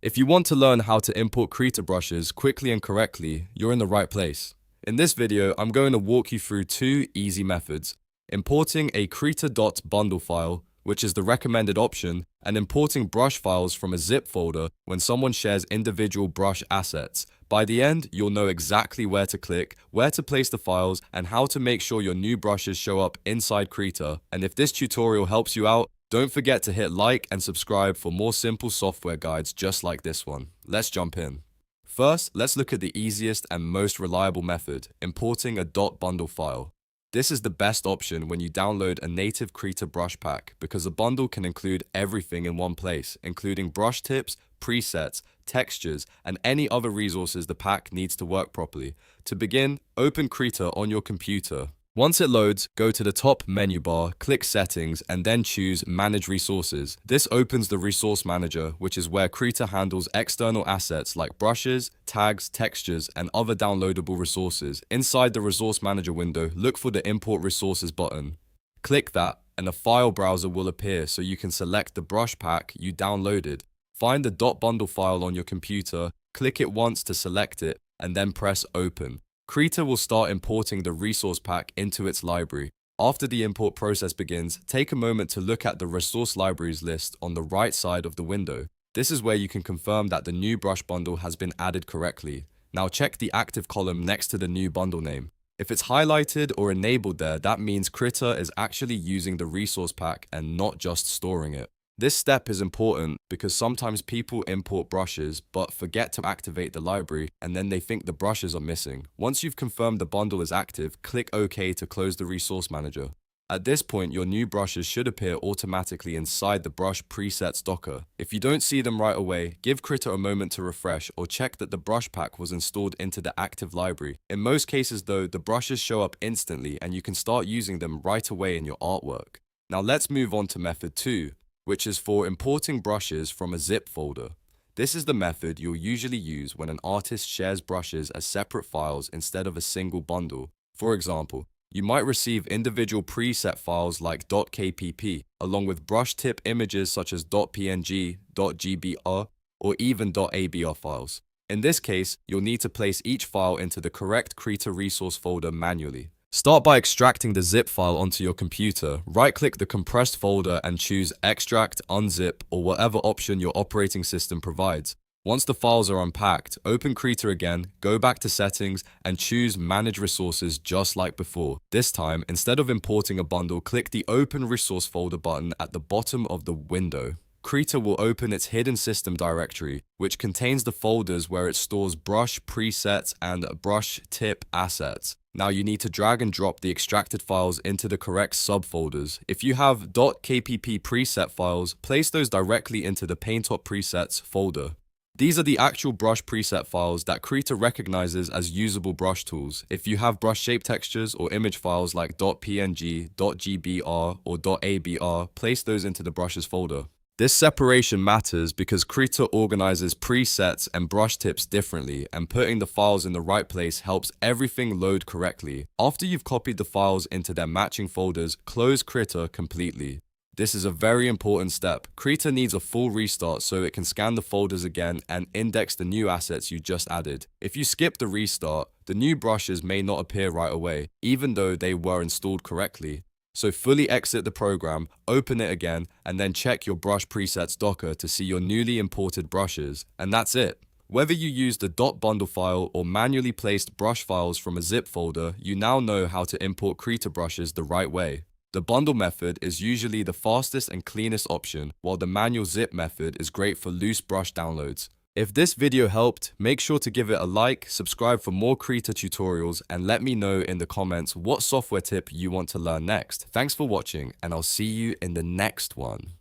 If you want to learn how to import Krita brushes quickly and correctly, you're in the right place. In this video, I'm going to walk you through two easy methods: importing a Krita.bundle file, which is the recommended option, and importing brush files from a zip folder when someone shares individual brush assets. By the end, you'll know exactly where to click, where to place the files, and how to make sure your new brushes show up inside Krita. And if this tutorial helps you out, don't forget to hit like and subscribe for more simple software guides just like this one. Let's jump in. First, let's look at the easiest and most reliable method, importing a .bundle file. This is the best option when you download a native Krita brush pack because a bundle can include everything in one place, including brush tips, presets, textures, and any other resources the pack needs to work properly. To begin, open Krita on your computer. Once it loads, go to the top menu bar, click Settings, and then choose Manage Resources. This opens the Resource Manager, which is where Krita handles external assets like brushes, tags, textures, and other downloadable resources. Inside the Resource Manager window, look for the Import Resources button. Click that, and a file browser will appear so you can select the brush pack you downloaded. Find the .bundle file on your computer, click it once to select it, and then press Open. Krita will start importing the resource pack into its library. After the import process begins, take a moment to look at the resource libraries list on the right side of the window. This is where you can confirm that the new brush bundle has been added correctly. Now check the active column next to the new bundle name. If it's highlighted or enabled there, that means Krita is actually using the resource pack and not just storing it. This step is important because sometimes people import brushes but forget to activate the library and then they think the brushes are missing. Once you've confirmed the bundle is active, click OK to close the resource manager. At this point, your new brushes should appear automatically inside the brush presets docker. If you don't see them right away, give Krita a moment to refresh or check that the brush pack was installed into the active library. In most cases though, the brushes show up instantly and you can start using them right away in your artwork. Now let's move on to method 2. Which is for importing brushes from a zip folder. This is the method you'll usually use when an artist shares brushes as separate files instead of a single bundle. For example, you might receive individual preset files like .kpp, along with brush tip images such as .png, .gbr, or even .abr files. In this case, you'll need to place each file into the correct Krita resource folder manually. Start by extracting the zip file onto your computer. Right-click the compressed folder and choose Extract, Unzip, or whatever option your operating system provides. Once the files are unpacked, open Krita again, go back to Settings, and choose Manage Resources just like before. This time, instead of importing a bundle, click the Open Resource Folder button at the bottom of the window. Krita will open its hidden system directory, which contains the folders where it stores brush presets and brush tip assets. Now you need to drag and drop the extracted files into the correct subfolders. If you have .kpp preset files, place those directly into the Paintoppresets folder. These are the actual brush preset files that Krita recognizes as usable brush tools. If you have brush shape textures or image files like .png, .gbr, or .abr, place those into the brushes folder. This separation matters because Krita organizes presets and brush tips differently, and putting the files in the right place helps everything load correctly. After you've copied the files into their matching folders, close Krita completely. This is a very important step. Krita needs a full restart so it can scan the folders again and index the new assets you just added. If you skip the restart, the new brushes may not appear right away, even though they were installed correctly. So fully exit the program, open it again, and then check your brush presets docker to see your newly imported brushes. And that's it. Whether you use the .bundle file or manually placed brush files from a zip folder, you now know how to import Krita brushes the right way. The bundle method is usually the fastest and cleanest option, while the manual zip method is great for loose brush downloads. If this video helped, make sure to give it a like, subscribe for more Krita tutorials, and let me know in the comments what software tip you want to learn next. Thanks for watching, and I'll see you in the next one.